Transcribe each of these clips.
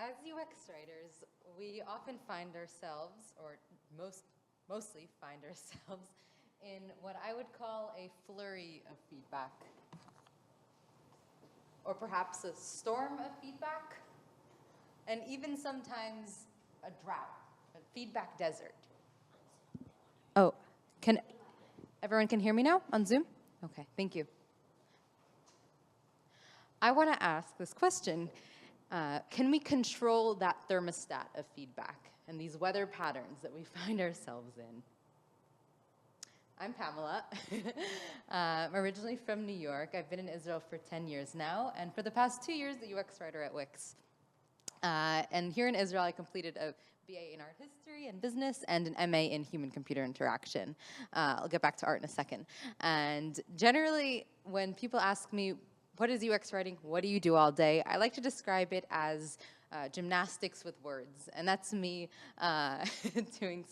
As UX writers, we often find ourselves, or mostly find ourselves, in what I would call a flurry of feedback. Or perhaps a storm of feedback, and even sometimes a drought, a feedback desert. Oh, everyone can hear me now on Zoom? Okay, thank you. I want to ask this question. Can we control that thermostat of feedback and these weather patterns that we find ourselves in? I'm Pamela. I'm originally from New York. I've been in Israel for 10 years now, and for the past 2 years, the UX writer at Wix. And here in Israel, I completed a BA in art history and business and an MA in human-computer interaction. I'll get back to art in a second. And generally, when people ask me, what is UX writing? What do you do all day? I like to describe it as gymnastics with words. And that's me doing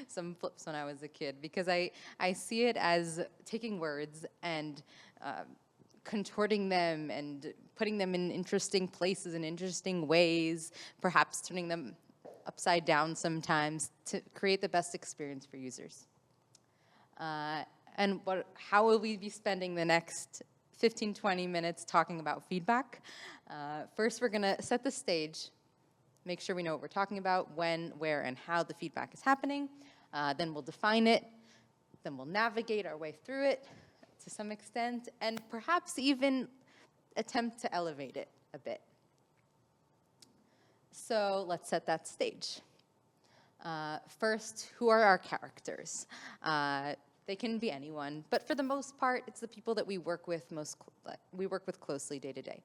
some flips when I was a kid, because I see it as taking words and contorting them and putting them in interesting places in interesting ways, perhaps turning them upside down sometimes to create the best experience for users. And how will we be spending the next 15, 20 minutes talking about feedback? First, we're going to set the stage, make sure we know what we're talking about, when, where, and how the feedback is happening. Then we'll define it. Then we'll navigate our way through it to some extent, and perhaps even attempt to elevate it a bit. So let's set that stage. First, who are our characters? They can be anyone, but for the most part, it's the people that we work with closely day to day.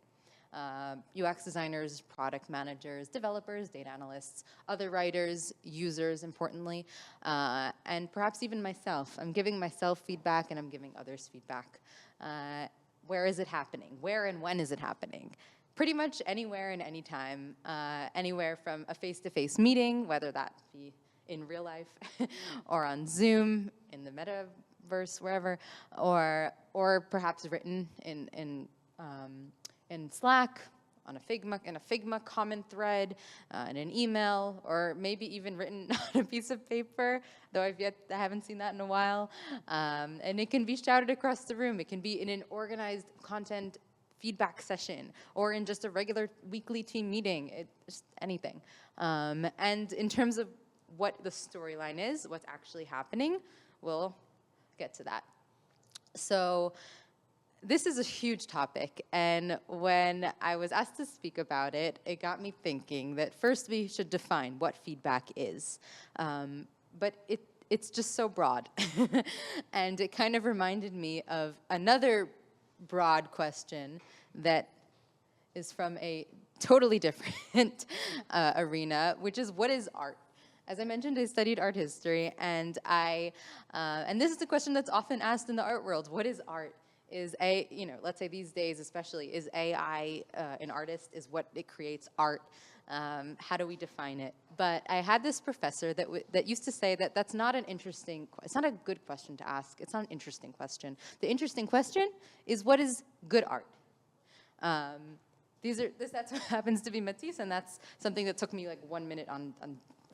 UX designers, product managers, developers, data analysts, other writers, users, importantly, and perhaps even myself. I'm giving myself feedback and I'm giving others feedback. Where is it happening? Where and when is it happening? Pretty much anywhere and anytime, anywhere from a face-to-face meeting, whether that be in real life or on Zoom, in the metaverse, wherever, or perhaps written in Slack, in a Figma common thread, in an email, or maybe even written on a piece of paper, though I haven't seen that in a while. And it can be shouted across the room. It can be in an organized content feedback session, or in just a regular weekly team meeting, just anything. And in terms of what the storyline is, what's actually happening, we'll get to that. So this is a huge topic, and when I was asked to speak about it, it got me thinking that first we should define what feedback is. But it's just so broad. And it kind of reminded me of another broad question that is from a totally different arena, which is, what is art? As I mentioned, I studied art history, and and this is a question that's often asked in the art world. What is art? Let's say these days especially, is AI an artist? Is what it creates art? How do we define it? But I had this professor that used to say that that's not it's not a good question to ask. It's not an interesting question. The interesting question is, what is good art? That's what happens to be Matisse, and that's something that took me like 1 minute on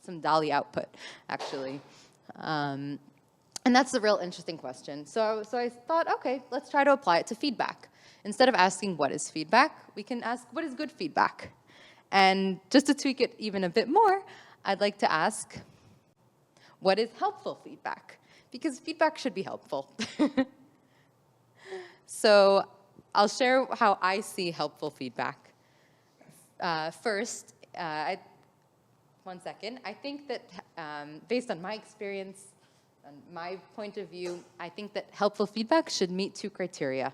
some DALL-E output, actually. And that's the real interesting question. So I thought, okay, let's try to apply it to feedback. Instead of asking what is feedback, we can ask what is good feedback? And just to tweak it even a bit more, I'd like to ask, what is helpful feedback? Because feedback should be helpful. So I'll share how I see helpful feedback. First, one second. I think that based on my experience, and my point of view, I think that helpful feedback should meet 2 criteria.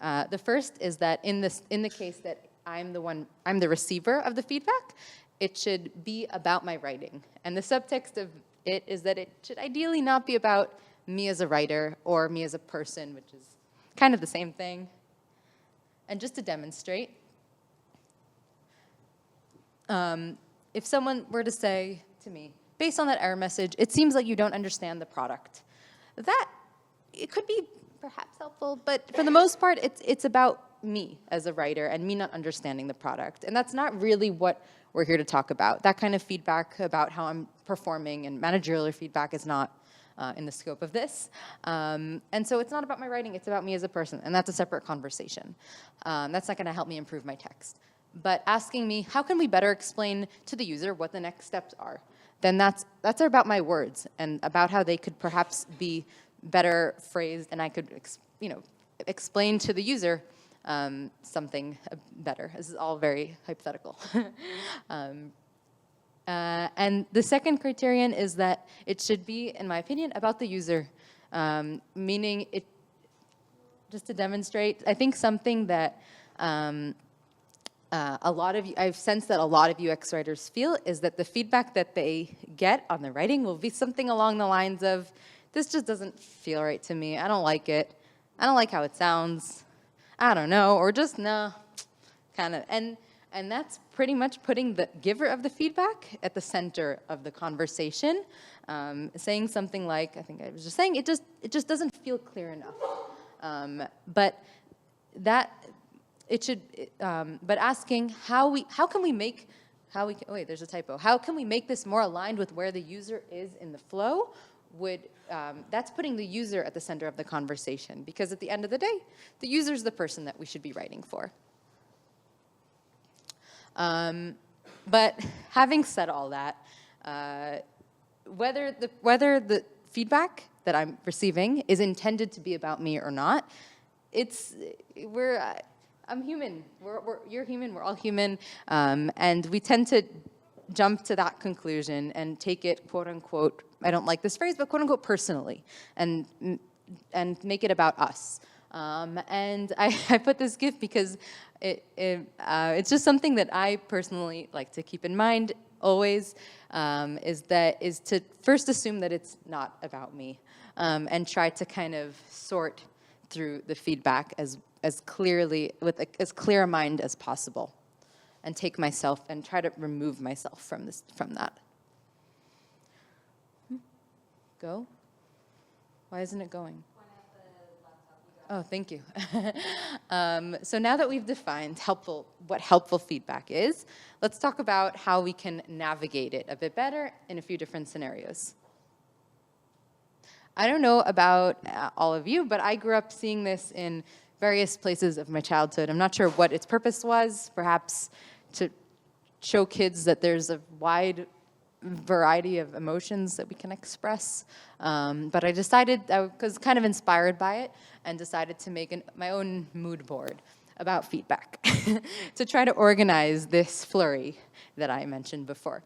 The first is that in the case that I'm the receiver of the feedback, it should be about my writing. And the subtext of it is that it should ideally not be about me as a writer or me as a person, which is kind of the same thing. And just to demonstrate, if someone were to say to me, based on that error message, it seems like you don't understand the product. It could be perhaps helpful, but for the most part, it's about me as a writer and me not understanding the product. And that's not really what we're here to talk about. That kind of feedback about how I'm performing and managerial feedback is not in the scope of this. And so it's not about my writing, it's about me as a person, and that's a separate conversation. That's not gonna help me improve my text. But asking me, how can we better explain to the user what the next steps are? Then that's about my words and about how they could perhaps be better phrased, and I could explain to the user something better. This is all very hypothetical. And the second criterion is that it should be, in my opinion, about the user, meaning it, just to demonstrate, I think something that I've sensed that a lot of UX writers feel is that the feedback that they get on the writing will be something along the lines of, this just doesn't feel right to me, I don't like it, I don't like how it sounds, I don't know, or just no, kind of. And that's pretty much putting the giver of the feedback at the center of the conversation, saying something like, I think I was just saying, it just doesn't feel clear enough. But asking how can we make this more aligned with where the user is in the flow that's putting the user at the center of the conversation, because at the end of the day, the user is the person that we should be writing for. But having said all that, whether the feedback that I'm receiving is intended to be about me or not, I'm human. You're human. We're all human, and we tend to jump to that conclusion and take it, quote unquote, I don't like this phrase, but quote unquote personally, and make it about us. And I put this GIF because it's just something that I personally like to keep in mind always, is to first assume that it's not about me, and try to kind of sort through the feedback as clearly, with as clear a mind as possible, and take myself and try to remove myself from that. Go? Why isn't it going? Oh, thank you. So now that we've defined what helpful feedback is, let's talk about how we can navigate it a bit better in a few different scenarios. I don't know about all of you, but I grew up seeing this in various places of my childhood. I'm not sure what its purpose was, perhaps to show kids that there's a wide variety of emotions that we can express. But I decided, I was kind of inspired by it, and decided to make my own mood board about feedback to try to organize this flurry that I mentioned before.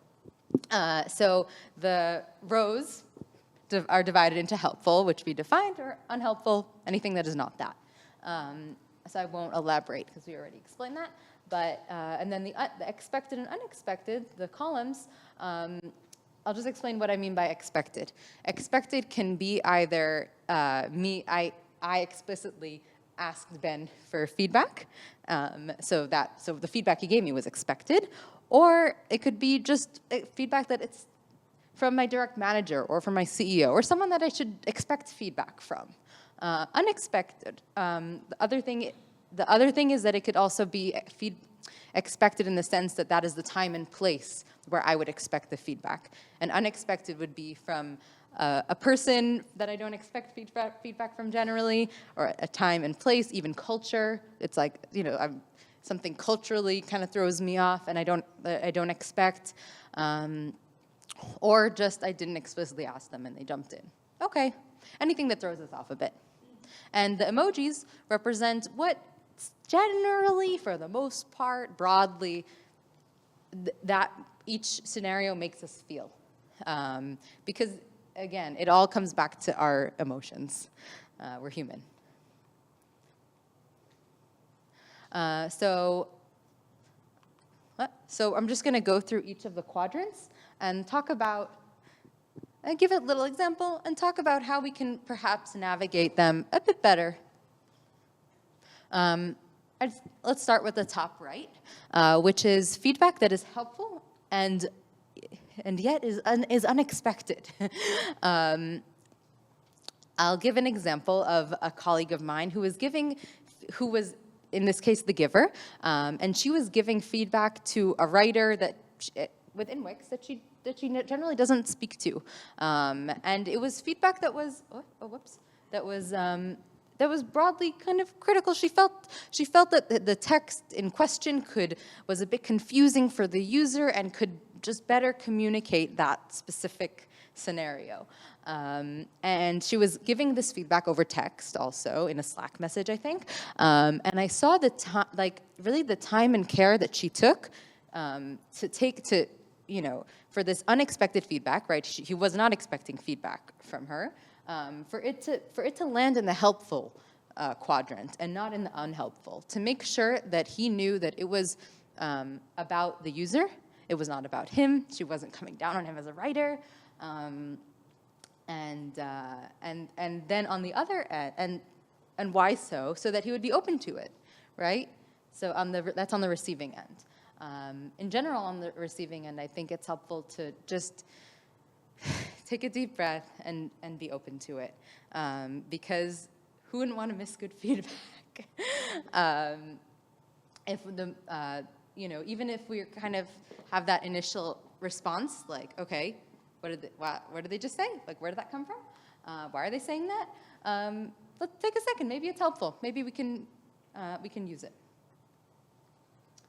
So the rows are divided into helpful, which we defined, or unhelpful, anything that is not that. So I won't elaborate because we already explained that. But, and then the expected and unexpected, the columns, I'll just explain what I mean by expected. Expected can be either I explicitly asked Ben for feedback, so the feedback he gave me was expected, or it could be just feedback that it's from my direct manager or from my CEO or someone that I should expect feedback from. Unexpected. The other thing is that it could also be expected in the sense that that is the time and place where I would expect the feedback. And unexpected would be from a person that I don't expect feedback from generally, or a time and place, even culture. It's like, something culturally kind of throws me off and I don't expect, or just I didn't explicitly ask them and they jumped in. Okay, anything that throws us off a bit. And the emojis represent what generally, for the most part, broadly, that each scenario makes us feel. Because, again, it all comes back to our emotions. We're human. So I'm just going to go through each of the quadrants and talk about, give a little example, and talk about how we can perhaps navigate them a bit better. Let's start with the top right, which is feedback that is helpful and yet is unexpected. I'll give an example of a colleague of mine who was in this case, the giver, and she was giving feedback to a writer that within Wix that she generally doesn't speak to, and it was feedback that was that was broadly kind of critical. She felt that the text in question was a bit confusing for the user and could just better communicate that specific scenario. And she was giving this feedback over text also in a Slack message, I think. And I saw the time, like really the time and care that she took for this unexpected feedback, right? He was not expecting feedback from her. For it to land in the helpful quadrant and not in the unhelpful, to make sure that he knew that it was about the user. It was not about him. She wasn't coming down on him as a writer. And then on the other end, and why so? So that he would be open to it, right? So that's on the receiving end. In general, on the receiving end, I think it's helpful to just take a deep breath and be open to it, because who wouldn't want to miss good feedback? Even if we kind of have that initial response, like, okay, what did they just say? Like, where did that come from? Why are they saying that? Let's take a second. Maybe it's helpful. Maybe we can use it.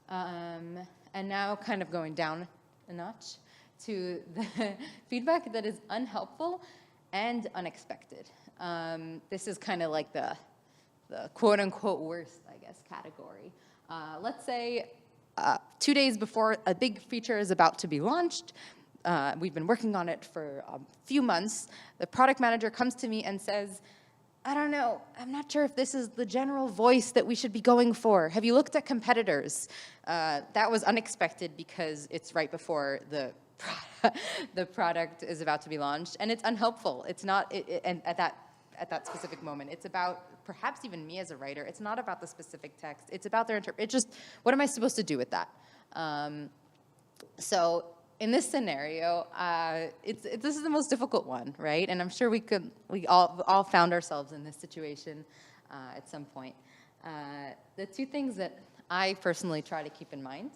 And now, kind of going down a notch to the feedback that is unhelpful and unexpected. This is kind of like the quote-unquote worst, I guess, category. Let's say 2 days before a big feature is about to be launched, we've been working on it for a few months, the product manager comes to me and says, I don't know, I'm not sure if this is the general voice that we should be going for. Have you looked at competitors? That was unexpected because it's right before the product is about to be launched, and it's unhelpful. It's not, and at that specific moment, it's about perhaps even me as a writer. It's not about the specific text. It's about their interpretation. It's just, what am I supposed to do with that? So in this scenario, this is the most difficult one, right? And I'm sure we all found ourselves in this situation at some point. The two things that I personally try to keep in mind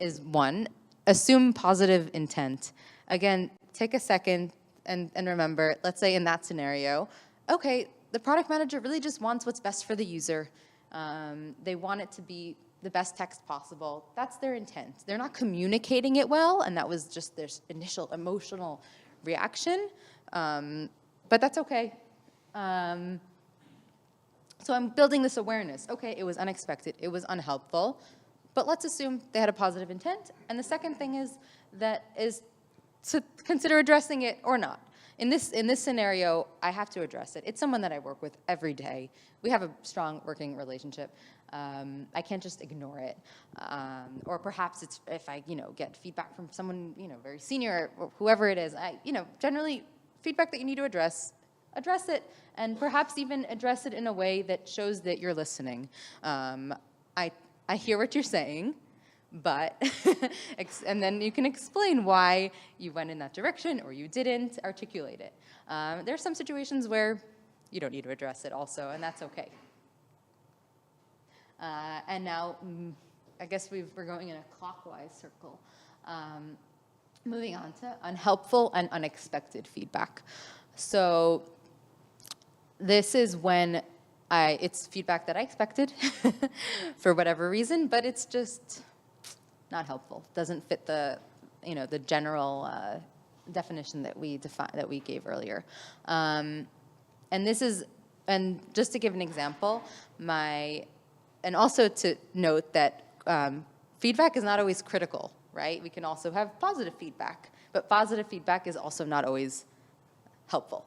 is one, assume positive intent. Again, take a second and remember, let's say in that scenario, okay, the product manager really just wants what's best for the user. They want it to be the best text possible. That's their intent. They're not communicating it well, and that was just their initial emotional reaction, but that's okay. So I'm building this awareness. Okay, it was unexpected, it was unhelpful, but let's assume they had a positive intent. And the second thing is to consider addressing it or not. In this scenario, I have to address it. It's someone that I work with every day. We have a strong working relationship. I can't just ignore it. Or perhaps it's if I, get feedback from someone, very senior or whoever it is. Generally feedback that you need to address it, and perhaps even address it in a way that shows that you're listening. I hear what you're saying, but, and then you can explain why you went in that direction or you didn't articulate it. There are some situations where you don't need to address it also, and that's okay. And now, I guess we're going in a clockwise circle. Moving on to unhelpful and unexpected feedback. So this is when it's feedback that I expected for whatever reason, but it's just not helpful. Doesn't fit the general definition that we gave earlier. And just to give an example, and also to note that feedback is not always critical, right? We can also have positive feedback, but positive feedback is also not always helpful.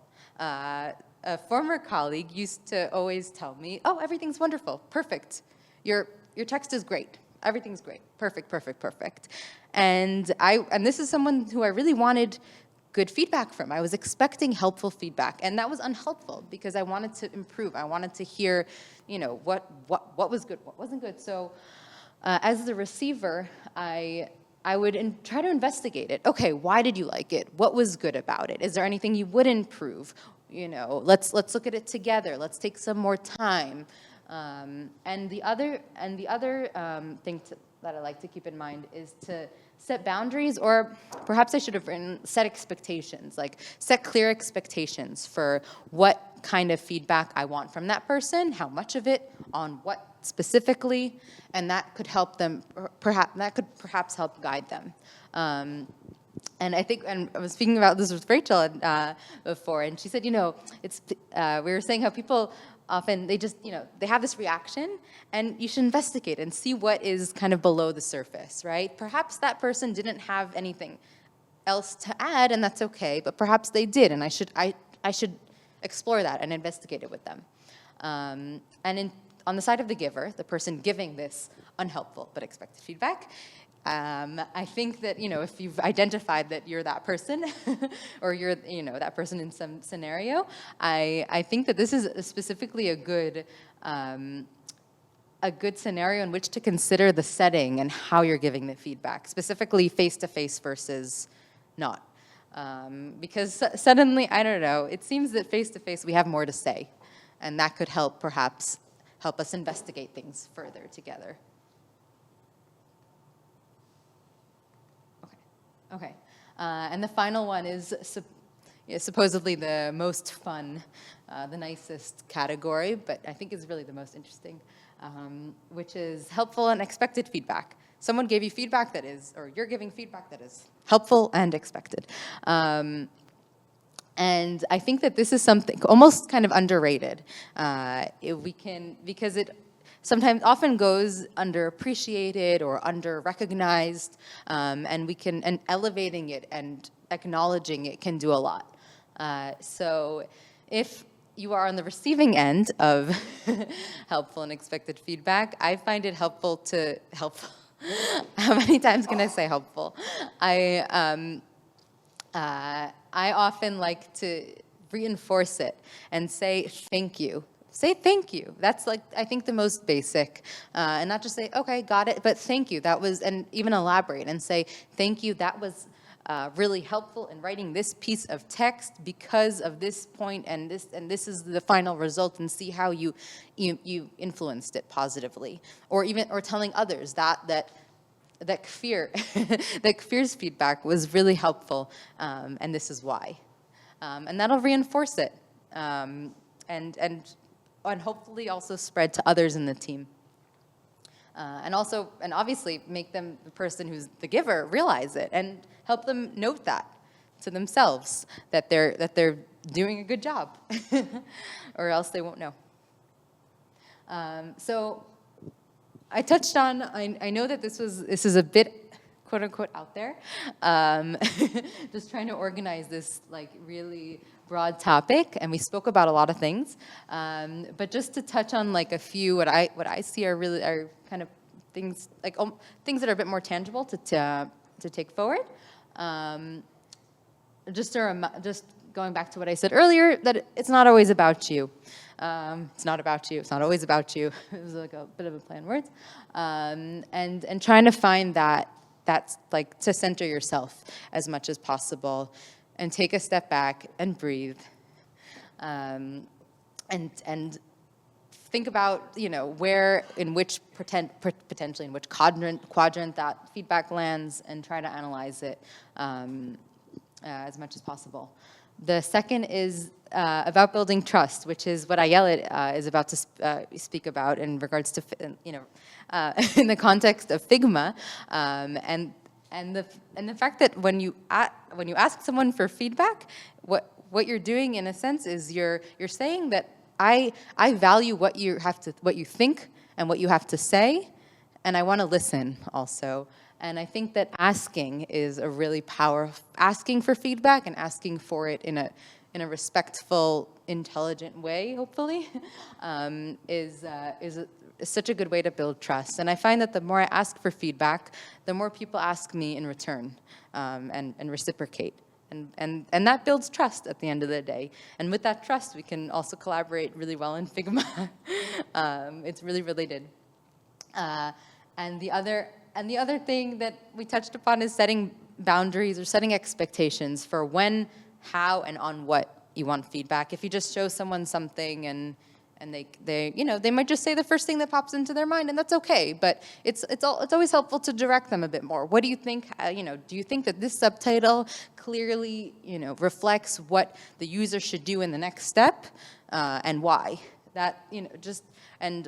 A former colleague used to always tell me, oh, everything's wonderful, perfect. Your text is great, everything's great, perfect, perfect, perfect. And this is someone who I really wanted good feedback from. I was expecting helpful feedback, and that was unhelpful because I wanted to improve. I wanted to hear, what was good, what wasn't good. So as the receiver, I would try to investigate it. Okay, why did you like it? What was good about it? Is there anything you would improve? Let's look at it together. Let's take some more time. And the other thing that I like to keep in mind is to set boundaries, or perhaps I should have written set expectations, like set clear expectations for what kind of feedback I want from that person, how much of it, on what specifically, and that could help them, perhaps help guide them. And I think, and I was speaking about this with Rachel before, and she said, it's we were saying how people often, they just, they have this reaction, and you should investigate and see what is kind of below the surface, right? Perhaps that person didn't have anything else to add, and that's okay, but perhaps they did, and I should explore that and investigate it with them. And on the side of the giver, the person giving this unhelpful but expected feedback, I think that, if you've identified that you're that person, or you're, that person in some scenario, I think that this is specifically a good scenario in which to consider the setting and how you're giving the feedback, specifically face-to-face versus not. Because suddenly, I don't know, it seems that face-to-face we have more to say, and that could perhaps help us investigate things further together. Okay. And the final one is supposedly the most fun, the nicest category, but I think is really the most interesting, which is helpful and expected feedback. Someone gave you feedback that is, or you're giving feedback that is helpful and expected. And I think that this is something almost kind of underrated. Because it sometimes often goes underappreciated or under-recognized, and elevating it and acknowledging it can do a lot. So if you are on the receiving end of helpful and expected feedback, I find it helpful. How many times can I say helpful? I often like to reinforce it and say thank you. Say thank you. That's I think the most basic. And not just say, okay, got it, but thank you. That was, and even elaborate and say, thank you, that was really helpful in writing this piece of text because of this point, and this is the final result, and see how you influenced it positively. Or telling others that Kfir's feedback was really helpful, and this is why. And that'll reinforce it. And hopefully also spread to others in the team. And obviously make them, the person who's the giver, realize it and help them note that to themselves, that they're doing a good job, or else they won't know. So I touched on, I know that this is a bit quote unquote out there, just trying to organize this really broad topic, and we spoke about a lot of things, but just to touch on a few what I see are kind of things things that are a bit more tangible to take forward. Just going back to what I said earlier, that it's not always about you. It's not about you. It's not always about you. It was a bit of a play on words, and trying to find that's to center yourself as much as possible, and take a step back and breathe, and think about where, in which potentially in which quadrant that feedback lands, and try to analyze it as much as possible. The second is about building trust, which is what Ayelet is about to speak about in regards to in the context of Figma, and the fact that when you ask someone for feedback, what you're doing in a sense is you're saying that I value what you think and what you have to say, and I want to listen also. And I think that asking is a really asking for feedback and asking for it in a respectful, intelligent way, hopefully, is such a good way to build trust. And I find that the more I ask for feedback, the more people ask me in return, and reciprocate. And that builds trust at the end of the day. And with that trust, we can also collaborate really well in Figma. It's really related. And the other thing that we touched upon is setting boundaries or setting expectations for when, how, and on what you want feedback. If you just show someone something and And they might just say the first thing that pops into their mind, and that's okay. But it's always helpful to direct them a bit more. What do you think? Do you think that this subtitle clearly reflects what the user should do in the next step, and why? That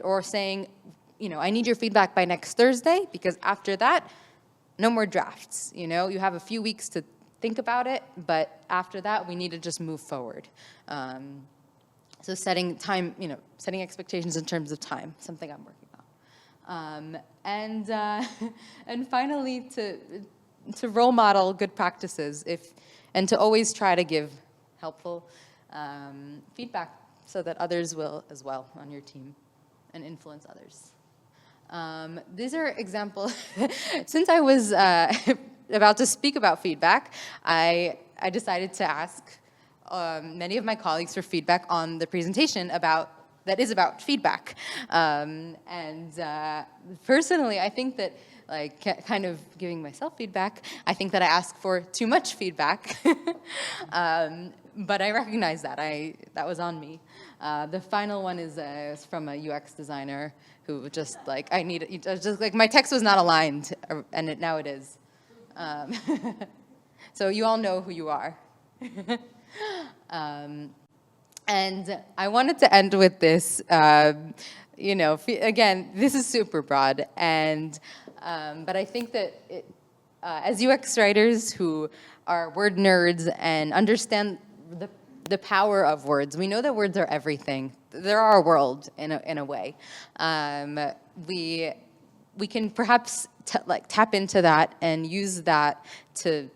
or saying, I need your feedback by next Thursday, because after that, no more drafts. You have a few weeks to think about it, but after that, we need to just move forward. So setting expectations in terms of time, something I'm working on. And finally, to role model good practices, and to always try to give helpful feedback so that others will as well on your team and influence others. These are examples. Since I was about to speak about feedback, I decided to ask many of my colleagues for feedback on the presentation that is about feedback. Personally, I think that, kind of giving myself feedback, I think that I ask for too much feedback. But I recognize that. That was on me. The final one is from a UX designer who just my text was not aligned, and now it is. So you all know who you are. And I wanted to end with this. Again, this is super broad, but I think that as UX writers who are word nerds and understand the power of words, we know that words are everything. They're our world in a way. We can perhaps tap into that and use that to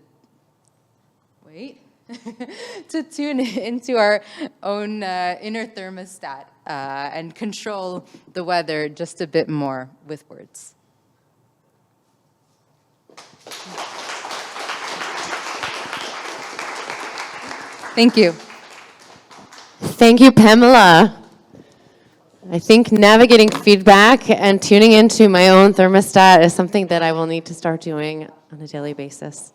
to tune into our own inner thermostat and control the weather just a bit more with words. Thank you. Thank you, Pamela. I think navigating feedback and tuning into my own thermostat is something that I will need to start doing on a daily basis.